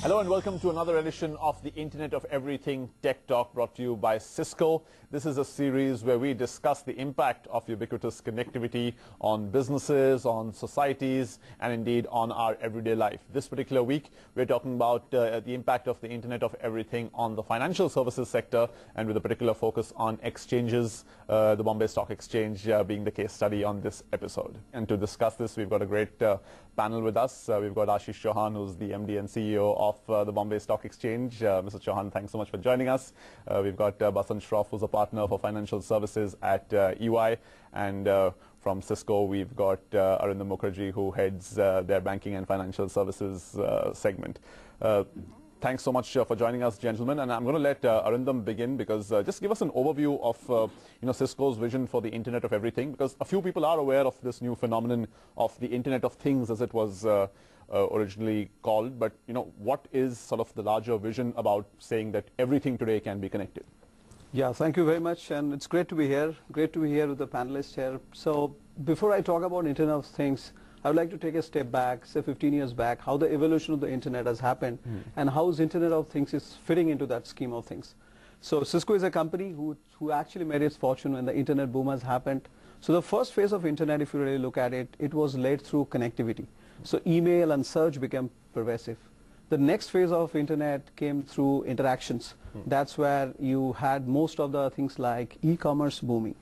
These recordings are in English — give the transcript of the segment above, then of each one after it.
Hello and welcome to another edition of the Internet of Everything Tech Talk, brought to you by Cisco. This is a series where we discuss the impact of ubiquitous connectivity on businesses, on societies, and indeed on our everyday life. This particular week, we're talking about the impact of the Internet of Everything on the financial services sector, and with a particular focus on exchanges, the Bombay Stock Exchange being the case study on this episode. And to discuss this, we've got a great panel with us. We've got Ashish Chauhan, who's the MD and CEO of the Bombay Stock Exchange. Mr. Chauhan, thanks so much for joining us. We've got Basant Shroff, who's a partner for financial services at EY. And from Cisco, we've got Arindam Mukherjee, who heads their banking and financial services segment. Thanks so much for joining us, gentlemen. And I'm going to let Arindam begin, because just give us an overview of Cisco's vision for the Internet of Everything, because a few people are aware of this new phenomenon of the Internet of Things, as it was originally called. But what is sort of the larger vision about saying that everything today can be connected? Yeah, thank you very much, and it's great to be here. Great to be here with the panelists here. So before I talk about Internet of Things, I would like to take a step back, say 15 years back, how the evolution of the Internet has happened and how Internet of Things is fitting into that scheme of things. So Cisco is a company who actually made its fortune when the Internet boom has happened. So the first phase of Internet, if you really look at it, it was led through connectivity. So email and search became pervasive. The next phase of Internet came through interactions. That's where you had most of the things like e-commerce booming.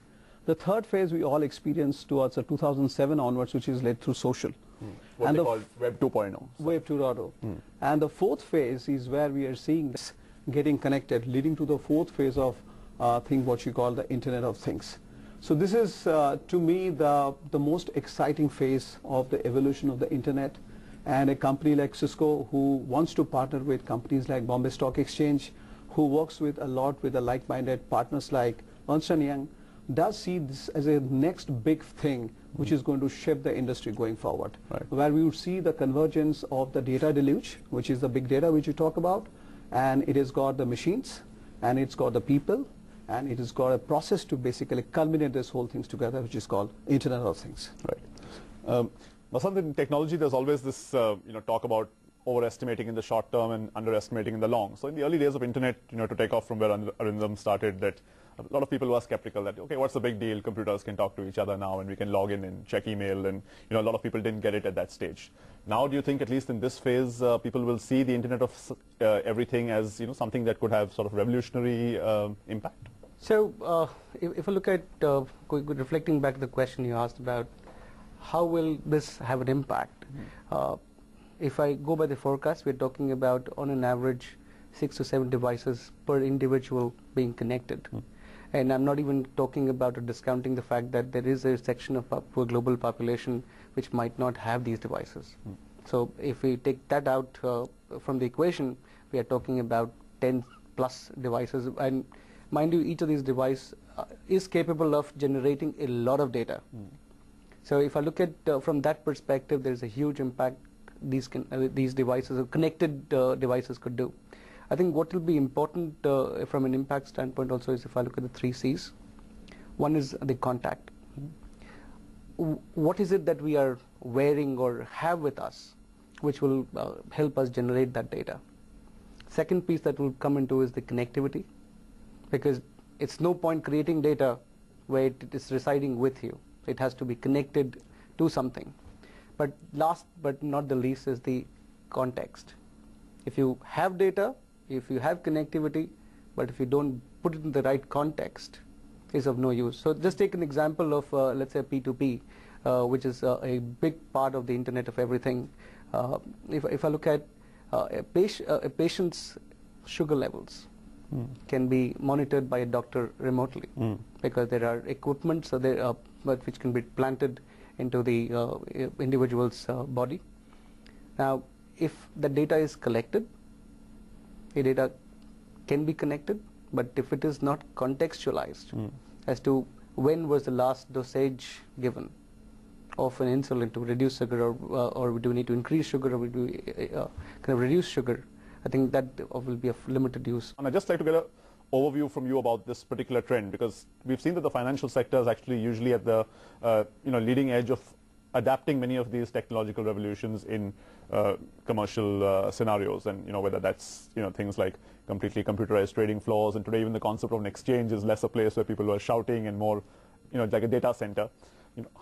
The third phase we all experienced towards 2007 onwards, which is led through social. What and they call Web 2.0. Web 2.0. And the fourth phase is where we are seeing this getting connected, leading to the fourth phase of what you call the Internet of Things. So this is, to me, the most exciting phase of the evolution of the Internet. And a company like Cisco, who wants to partner with companies like Bombay Stock Exchange, who works with a lot with the like-minded partners like Ernst & Young, does see this as a next big thing which is going to shape the industry going forward, where we would see the convergence of the data deluge, which is the big data which you talk about, and it has got the machines, and it's got the people, and it has got a process to basically culminate this whole things together, which is called Internet of Things. Right. Basant, in technology, there's always this talk about overestimating in the short term and underestimating in the long. So in the early days of Internet, to take off from where Arindam started, that a lot of people were skeptical that, okay, what's the big deal? Computers can talk to each other now, and we can log in and check email, and a lot of people didn't get it at that stage. Now, do you think, at least in this phase, people will see the Internet of Everything as something that could have sort of revolutionary impact? So, if I look at reflecting back to the question you asked about, how will this have an impact? If I go by the forecast, we're talking about, on an average, 6 to 7 devices per individual being connected. And I'm not even talking about or discounting the fact that there is a section of our global population which might not have these devices. So if we take that out from the equation, we are talking about 10 plus devices. And mind you, each of these devices is capable of generating a lot of data. So if I look at from that perspective, there's a huge impact these devices, connected devices, could do. I think what will be important from an impact standpoint also is, if I look at the 3 C's. One is the contact. What is it that we are wearing or have with us which will help us generate that data? Second piece that will come into is the connectivity, because it's no point creating data where it is residing with you. It has to be connected to something. But last but not the least is the context. If you have data, if you have connectivity, but if you don't put it in the right context, is of no use. So just take an example of, let's say, P2P, which is a big part of the Internet of Everything. If I look at a patient's sugar levels can be monitored by a doctor remotely, because there are equipment which can be planted into the individual's body. Now, if the data is collected, the data can be connected, but if it is not contextualized as to when was the last dosage given of an insulin to reduce sugar, or do we need to increase sugar, or we do kind of reduce sugar, I think that will be of limited use. And I'd just like to get an overview from you about this particular trend, because we've seen that the financial sector is actually usually at the leading edge of adapting many of these technological revolutions in commercial scenarios, and whether that's things like completely computerized trading floors, and today even the concept of an exchange is less a place where people are shouting and more like a data center.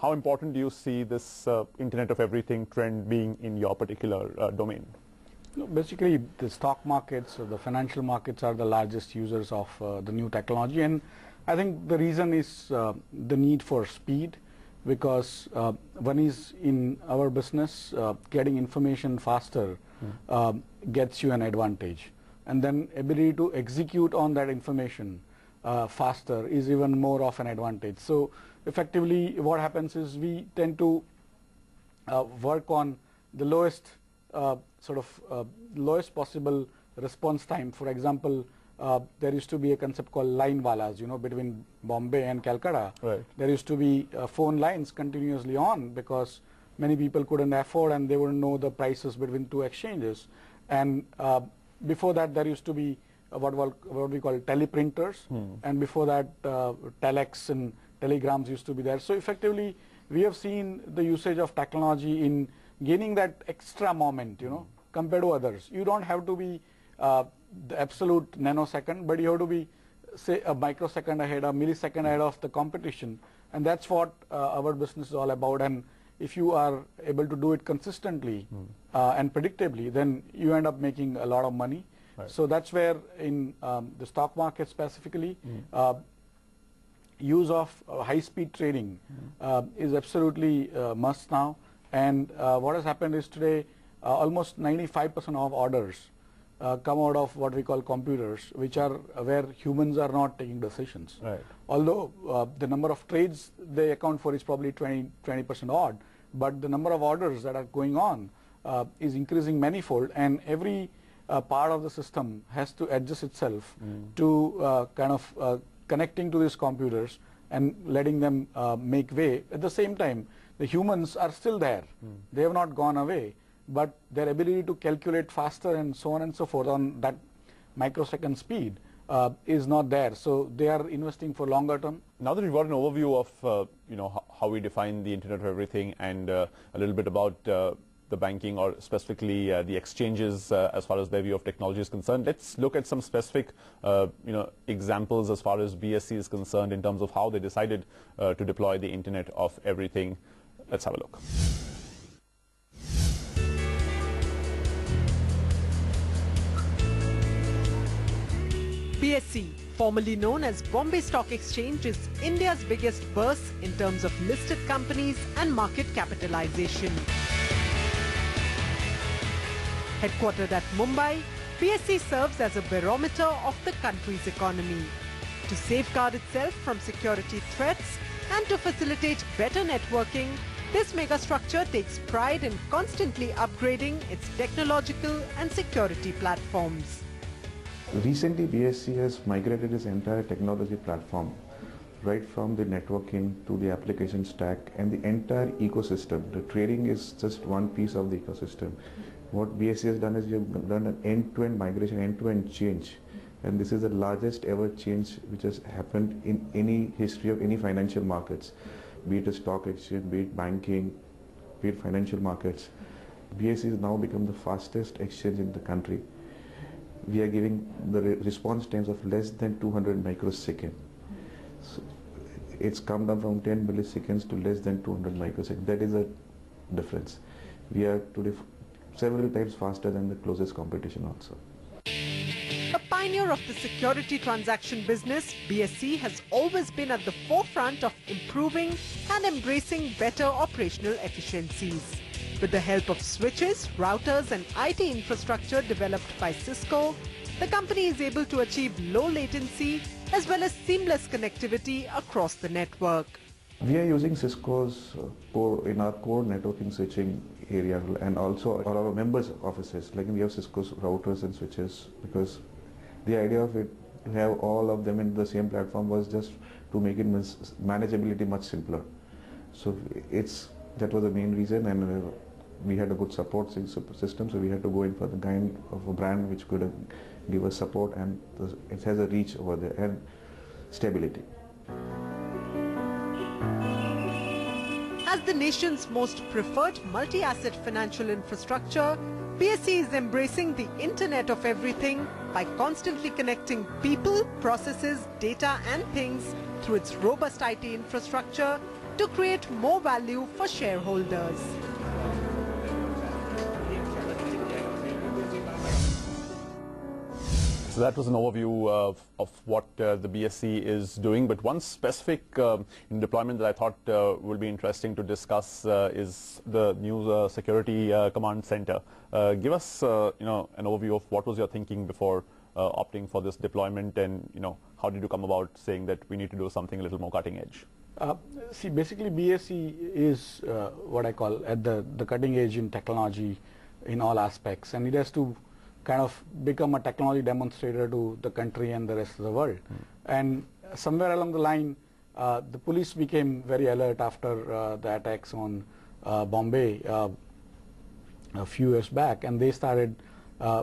How important do you see this Internet of Everything trend being in your particular domain? Basically, the stock markets or the financial markets are the largest users of the new technology, and I think the reason is the need for speed, because one is in our business, getting information faster gets you an advantage, and then ability to execute on that information faster is even more of an advantage. So effectively what happens is we tend to work on the lowest lowest possible response time. For example, there used to be a concept called line walas, between Bombay and Calcutta. Right. There used to be phone lines continuously on because many people couldn't afford and they wouldn't know the prices between two exchanges. And before that, there used to be what we call teleprinters, and before that, telex and telegrams used to be there. So effectively, we have seen the usage of technology in gaining that extra moment, compared to others. You don't have to be the absolute nanosecond, but you have to be, say, a microsecond ahead, a millisecond ahead of the competition, and that's what our business is all about. And if you are able to do it consistently and predictably, then you end up making a lot of money. Right. So that's where in the stock market specifically, use of high-speed trading is absolutely must now. And what has happened is today almost 95% of orders come out of what we call computers, which are where humans are not taking decisions. Right. Although the number of trades they account for is probably 20% odd, but the number of orders that are going on is increasing manifold, and every part of the system has to adjust itself to connecting to these computers and letting them make way. At the same time, the humans are still there. They have not gone away, but their ability to calculate faster and so on and so forth on that microsecond speed is not there. So they are investing for longer term. Now that we've got an overview of how we define the Internet of Everything and a little bit about the banking, or specifically the exchanges as far as their view of technology is concerned, let's look at some specific examples as far as BSE is concerned in terms of how they decided to deploy the Internet of Everything. Let's have a look. BSE, formerly known as Bombay Stock Exchange, is India's biggest bourse in terms of listed companies and market capitalization. Headquartered at Mumbai, BSE serves as a barometer of the country's economy. To safeguard itself from security threats and to facilitate better networking, this megastructure takes pride in constantly upgrading its technological and security platforms. Recently, BSE has migrated its entire technology platform, right from the networking to the application stack and the entire ecosystem. The trading is just one piece of the ecosystem. What BSE has done is we have done an end-to-end migration, end-to-end change. And this is the largest ever change which has happened in any history of any financial markets, be it a stock exchange, be it banking, be it financial markets. BSE has now become the fastest exchange in the country. We are giving the response times of less than 200 microseconds. So it's come down from 10 milliseconds to less than 200 microseconds. That is a difference. We are today several times faster than the closest competition also. A pioneer of the security transaction business, BSE has always been at the forefront of improving and embracing better operational efficiencies. With the help of switches, routers and IT infrastructure developed by Cisco, the company is able to achieve low latency as well as seamless connectivity across the network. We are using Cisco's in our core networking switching area, and also our members' offices. Like we have Cisco's routers and switches, because the idea of it to have all of them in the same platform was just to make it manageability much simpler. So that was the main reason, and we had a good support system, so we had to go in for the kind of a brand which could give us support, and it has a reach over there and stability. As the nation's most preferred multi-asset financial infrastructure, BSE is embracing the Internet of Everything by constantly connecting people, processes, data and things through its robust IT infrastructure to create more value for shareholders. So that was an overview of what the BSE is doing, but one specific deployment that I thought will be interesting to discuss is the new security command center. Give us an overview of what was your thinking before opting for this deployment, and how did you come about saying that we need to do something a little more cutting edge? See, basically BSE is what I call at the cutting edge in technology in all aspects, and it has to kind of become a technology demonstrator to the country and the rest of the world. And somewhere along the line, the police became very alert after the attacks on Bombay a few years back, and they started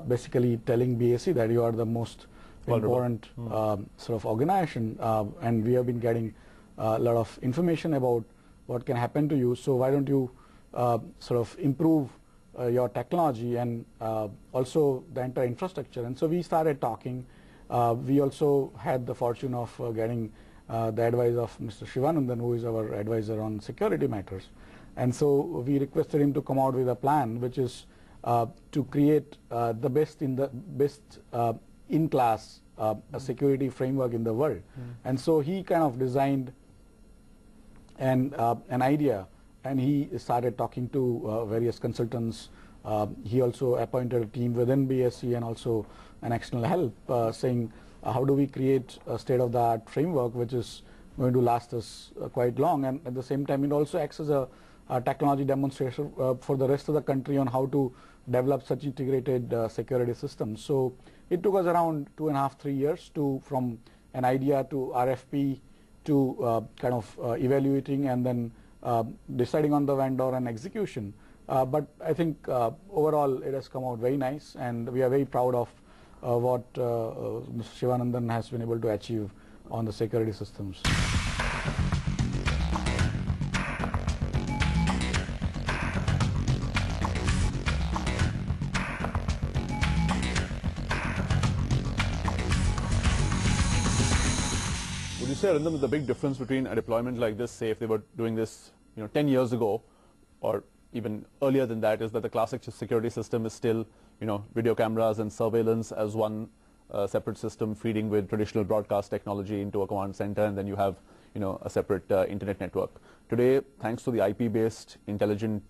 basically telling BSE that you are the most important sort of organization, and we have been getting a lot of information about what can happen to you, so why don't you sort of improve your technology and also the entire infrastructure. And so we started talking. We also had the fortune of getting the advice of Mr. Shivanandan, who is our advisor on security matters. And so we requested him to come out with a plan, which is to create the best in class a security framework in the world. And so he kind of designed an idea, and he started talking to various consultants. He also appointed a team within BSE and also an external help, saying how do we create a state-of-the-art framework which is going to last us quite long, and at the same time it also acts as a technology demonstration for the rest of the country on how to develop such integrated security systems. So it took us around 2.5–3 years from an idea to RFP to kind of evaluating and then deciding on the vendor and execution. But I think overall it has come out very nice, and we are very proud of what Mr. Shivanandan has been able to achieve on the security systems. Would you say, Arindam, the big difference between a deployment like this, say if they were doing this 10 years ago or even earlier than that, is that the classic security system is still video cameras and surveillance as one separate system feeding with traditional broadcast technology into a command center, and then you have a separate internet network. Today, thanks to the IP-based intelligent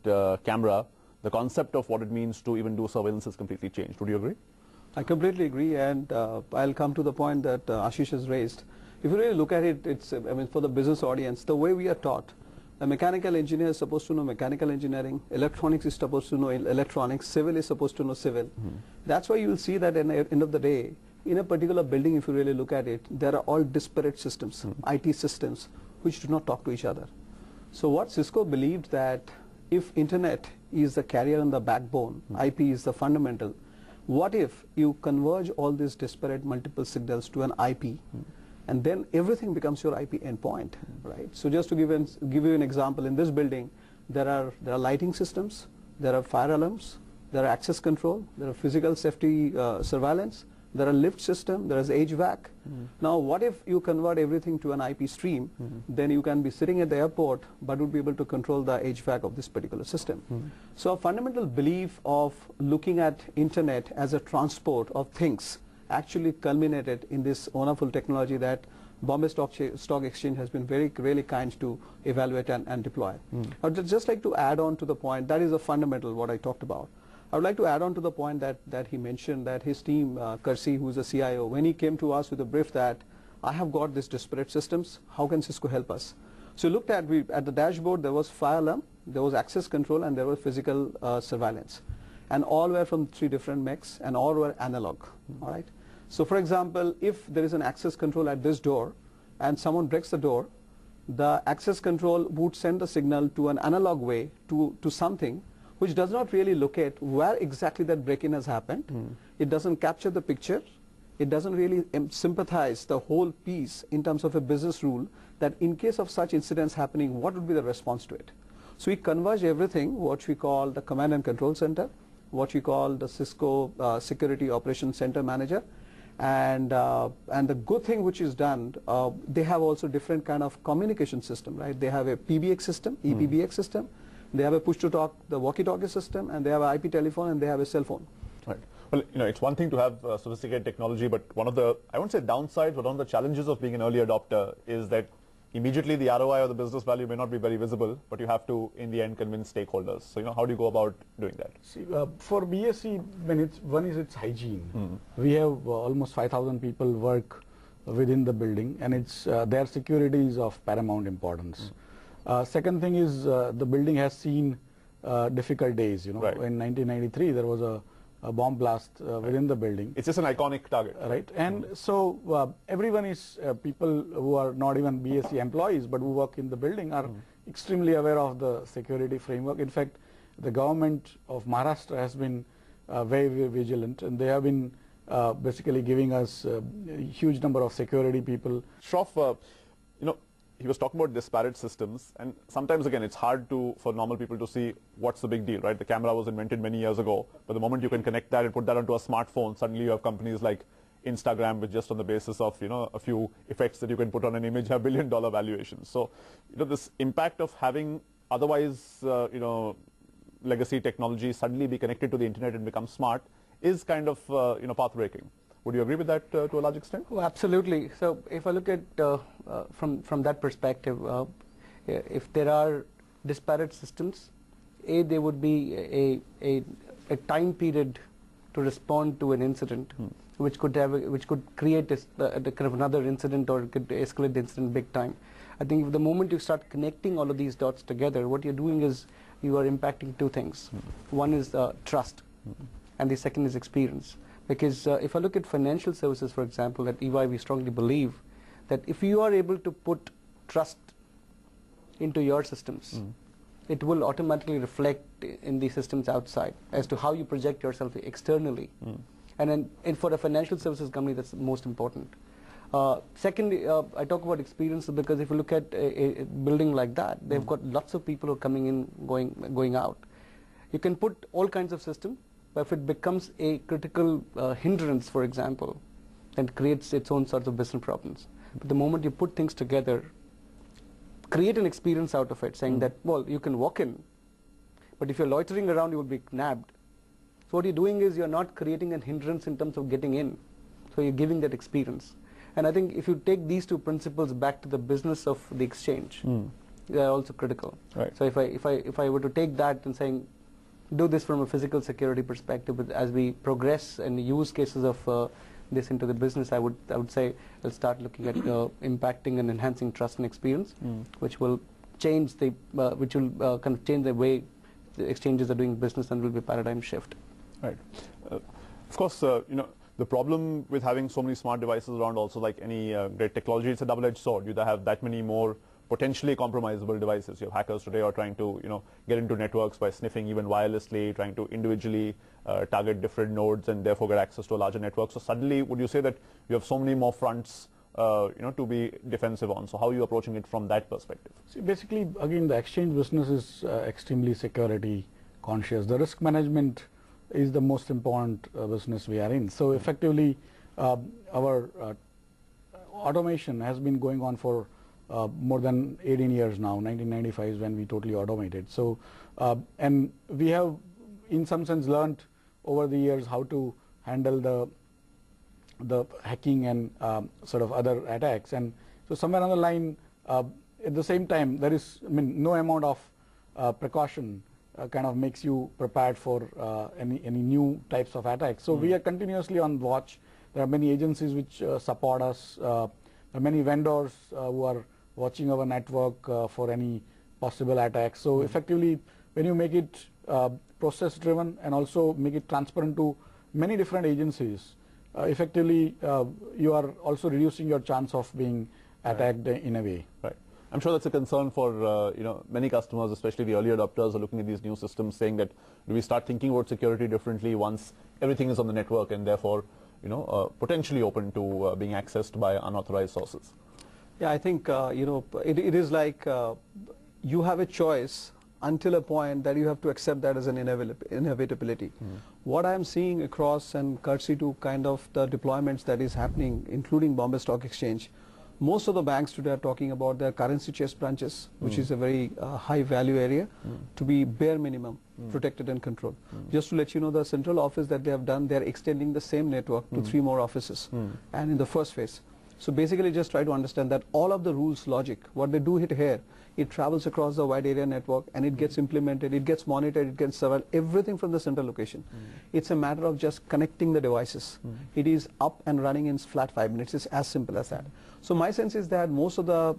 camera, the concept of what it means to even do surveillance has completely changed. Would you agree? I completely agree, and I'll come to the point that Ashish has raised. If you really look at it, it's for the business audience, the way we are taught, a mechanical engineer is supposed to know mechanical engineering, electronics is supposed to know electronics, civil is supposed to know civil. That's why you will see that at the end of the day, in a particular building, if you really look at it, there are all disparate systems, IT systems, which do not talk to each other. So what Cisco believed that if internet is the carrier and the backbone, IP is the fundamental, what if you converge all these disparate multiple signals to an IP, and then everything becomes your IP endpoint, right? So just to give you an example, in this building, there are lighting systems, there are fire alarms, there are access control, there are physical safety surveillance, there are lift system, there is HVAC. Now, what if you convert everything to an IP stream? Then you can be sitting at the airport, but would be able to control the HVAC of this particular system. So a fundamental belief of looking at internet as a transport of things actually culminated in this wonderful technology that Bombay Stock Exchange has been really kind to evaluate and deploy. I would just like to add on to the point, that is a fundamental what I talked about. I would like to add on to the point that he mentioned that his team, Kersey, who is the CIO, when he came to us with a brief that I have got these disparate systems, how can Cisco help us? So looked at the dashboard, there was fire alarm, there was access control, and there was physical surveillance. And all were from 3 different MECs, and all were analog, all right? So for example, if there is an access control at this door and someone breaks the door, the access control would send the signal to an analog way to something which does not really locate where exactly that break-in has happened. It doesn't capture the picture. It doesn't really sympathize the whole piece in terms of a business rule that in case of such incidents happening, what would be the response to it. So we converge everything, what we call the command and control center, what we call the Cisco Security Operations Center Manager. And the good thing which is done, they have also different kind of communication system, right? They have a PBX system, ePBX system. They have a push-to-talk, the walkie-talkie system, and they have an IP telephone, and they have a cell phone. Right. Well, it's one thing to have sophisticated technology, but one of the, I won't say downsides, but one of the challenges of being an early adopter is that immediately the ROI or the business value may not be very visible, but you have to, in the end, convince stakeholders. So, how do you go about doing that? See, for BSE, one is its hygiene. We have almost 5,000 people work within the building, and it's their security is of paramount importance. Second thing is the building has seen difficult days. Right. In 1993 there was a bomb blast within the building. It's just an iconic target. Right, and so everyone is people who are not even BSE employees but who work in the building are extremely aware of the security framework. In fact, the government of Maharashtra has been very, very vigilant, and they have been basically giving us a huge number of security people. Shroff, he was talking about disparate systems, and sometimes again it's hard for normal people to see what's the big deal, right? The camera was invented many years ago, but the moment you can connect that and put that onto a smartphone, suddenly you have companies like Instagram, which just on the basis of a few effects that you can put on an image have billion-dollar valuations. So this impact of having otherwise legacy technology suddenly be connected to the internet and become smart is kind of path-breaking. Would you agree with that to a large extent? Oh, absolutely. So if I look at from that perspective, if there are disparate systems, there would be a time period to respond to an incident, which could create a kind of another incident, or could escalate the incident big time. I think the moment you start connecting all of these dots together, what you're doing is you are impacting two things. One is trust, and the second is experience. Because if I look at financial services, for example, at EY, we strongly believe that if you are able to put trust into your systems, it will automatically reflect in the systems outside as to how you project yourself externally. And for a financial services company, that's most important. Secondly, I talk about experience because if you look at a building like that, they've got lots of people who are coming in, going out. You can put all kinds of systems, but if it becomes a critical hindrance, for example, then it creates its own sorts of business problems. But the moment you put things together, create an experience out of it, saying that, well, you can walk in, but if you're loitering around, you will be nabbed. So what you're doing is you're not creating a hindrance in terms of getting in. So you're giving that experience. And I think if you take these two principles back to the business of the exchange, they are also critical. Right. So if I were to take that and saying, do this from a physical security perspective, but as we progress and use cases of this into the business, I would say let's start looking at impacting and enhancing trust and experience, which will change the kind of change the way the exchanges are doing business, and will be a paradigm shift. Right. Of course, the problem with having so many smart devices around, also like any great technology, it's a double-edged sword. You either have that many more potentially compromisable devices. You have hackers today who are trying to get into networks by sniffing even wirelessly, trying to individually target different nodes and therefore get access to a larger network. So suddenly, would you say that you have so many more fronts to be defensive on? So how are you approaching it from that perspective? See, basically, again, the exchange business is extremely security conscious. The risk management is the most important business we are in. So effectively, our automation has been going on for more than 18 years now. 1995 is when we totally automated. So, and we have, in some sense, learned over the years how to handle the hacking and sort of other attacks. And so, somewhere on the line, at the same time, there is, no amount of precaution kind of makes you prepared for any new types of attacks. So we are continuously on watch. There are many agencies which support us. There are many vendors who are watching our network for any possible attacks. So effectively, when you make it process driven and also make it transparent to many different agencies, effectively you are also reducing your chance of being attacked in a way. Right. I'm sure that's a concern for many customers, especially the early adopters, are looking at these new systems, saying that do we start thinking about security differently once everything is on the network and therefore potentially open to being accessed by unauthorized sources? Yeah, I think it is like you have a choice until a point that you have to accept that as an inevitability. What I'm seeing across, and courtesy to kind of the deployments that is happening, including Bombay Stock Exchange, most of the banks today are talking about their currency chest branches, which is a very high value area, to be bare minimum protected and controlled. Just to let you know, the central office that they have done, they are extending the same network to 3 more offices, and in the first phase. So basically just try to understand that all of the rules logic, what they do here, it travels across the wide area network and it gets implemented, it gets monitored, it gets surveilled, everything from the central location. It's a matter of just connecting the devices. It is up and running in flat 5 minutes. It's as simple as that. So my sense is that most of the,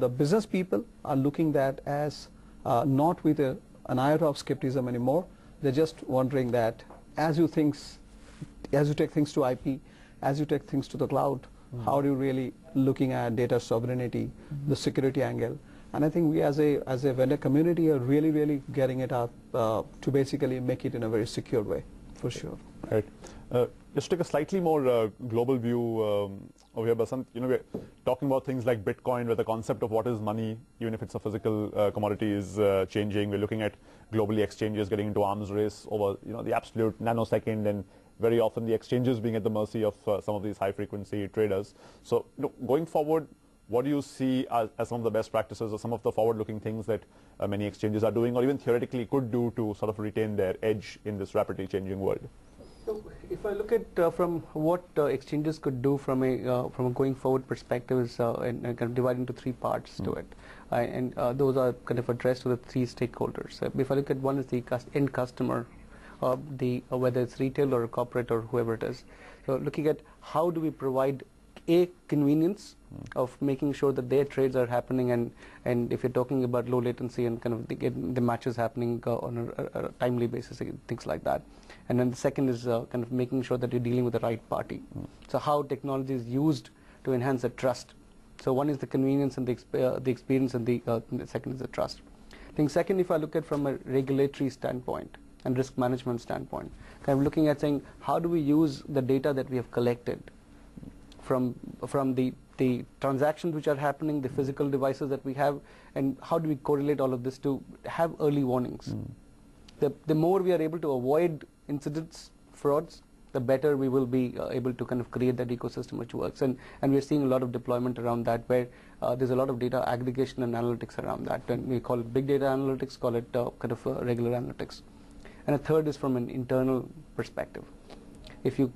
the business people are looking that as not with an iota of skepticism anymore. They're just wondering that as you take things to IP, as you take things to the cloud, how are you really looking at data sovereignty, the security angle? And I think we as a vendor community are really getting it up to basically make it in a very secure way, for sure. Right. Just take a slightly more global view over here, Basant. We're talking about things like Bitcoin, where the concept of what is money, even if it's a physical commodity, is changing. We're looking at globally exchanges getting into arms race over the absolute nanosecond, and very often the exchanges being at the mercy of some of these high-frequency traders. So going forward, what do you see as some of the best practices or some of the forward-looking things that many exchanges are doing, or even theoretically could do to sort of retain their edge in this rapidly changing world? So if I look at from what exchanges could do from a going forward perspective, is and kind of divide into 3 parts to it, and those are kind of addressed to the 3 stakeholders. If I look at one is the end customer, whether it's retail or corporate or whoever it is. So looking at how do we provide a convenience of making sure that their trades are happening, and if you're talking about low latency and kind of the matches happening on a timely basis, things like that. And then the second is kind of making sure that you're dealing with the right party. So how technology is used to enhance the trust. So one is the convenience and the experience, and the second is the trust. I think second, if I look at from a regulatory standpoint and risk management standpoint, kind of looking at saying how do we use the data that we have collected from the transactions which are happening, the physical devices that we have, and how do we correlate all of this to have early warnings. The more we are able to avoid incidents, frauds, the better we will be able to kind of create that ecosystem which works. And we're seeing a lot of deployment around that, where there's a lot of data aggregation and analytics around that, and we call it big data analytics, call it kind of regular analytics. And a third is from an internal perspective. If you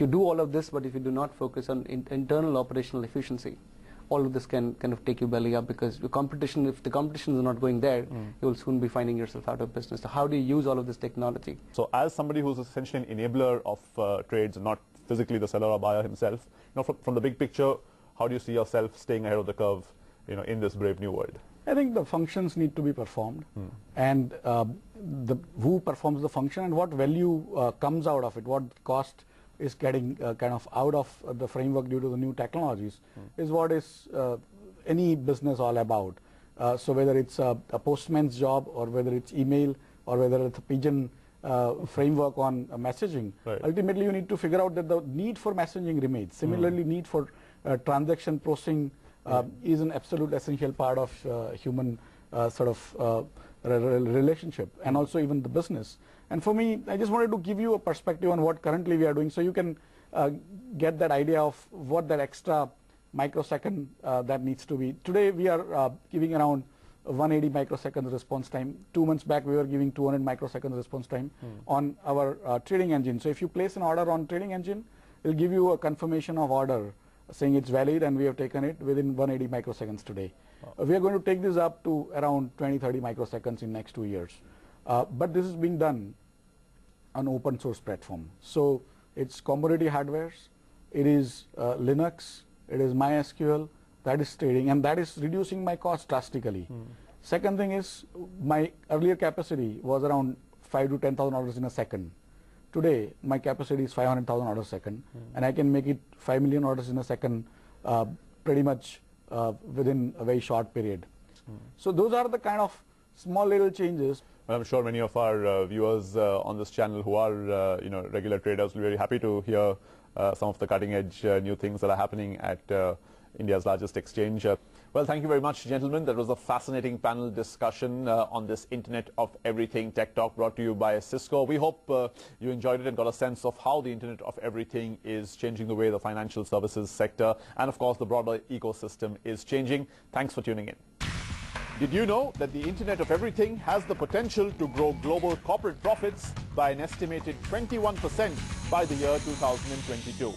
do all of this, but if you do not focus on internal operational efficiency, all of this can kind of take you belly up, because the competition, if the competition is not going there, you will soon be finding yourself out of business. So how do you use all of this technology? So as somebody who's essentially an enabler of trades, not physically the seller or buyer himself, from the big picture, how do you see yourself staying ahead of the curve, in this brave new world? I think the functions need to be performed, and who performs the function and what value comes out of it, what cost is getting kind of out of the framework due to the new technologies, is what is any business all about. So whether it's a postman's job, or whether it's email, or whether it's a pigeon framework on messaging, ultimately you need to figure out that the need for messaging remains. Similarly, need for transaction processing is an absolute essential part of human sort of relationship, and also even the business. And for me, I just wanted to give you a perspective on what currently we are doing, so you can get that idea of what that extra microsecond that needs to be. Today we are giving around 180 microseconds response time. 2 months back we were giving 200 microseconds response time on our trading engine. So if you place an order on trading engine, it will give you a confirmation of order saying it's valid, and we have taken it within 180 microseconds today. We are going to take this up to around 20-30 microseconds in next 2 years. But this is being done on open source platform. So it's commodity hardwares, it is Linux, it is MySQL, that is trading, and that is reducing my cost drastically. Second thing is, my earlier capacity was around 5 to 10,000 orders in a second. Today my capacity is 500,000 orders a second, and I can make it 5 million orders in a second pretty much within a very short period. So those are the kind of small little changes. Well, I'm sure many of our viewers on this channel who are regular traders will be very happy to hear some of the cutting edge new things that are happening at India's largest exchange. Well, thank you very much, gentlemen. That was a fascinating panel discussion on this Internet of Everything Tech Talk brought to you by Cisco. We hope you enjoyed it and got a sense of how the Internet of Everything is changing the way the financial services sector and, of course, the broader ecosystem is changing. Thanks for tuning in. Did you know that the Internet of Everything has the potential to grow global corporate profits by an estimated 21% by the year 2022?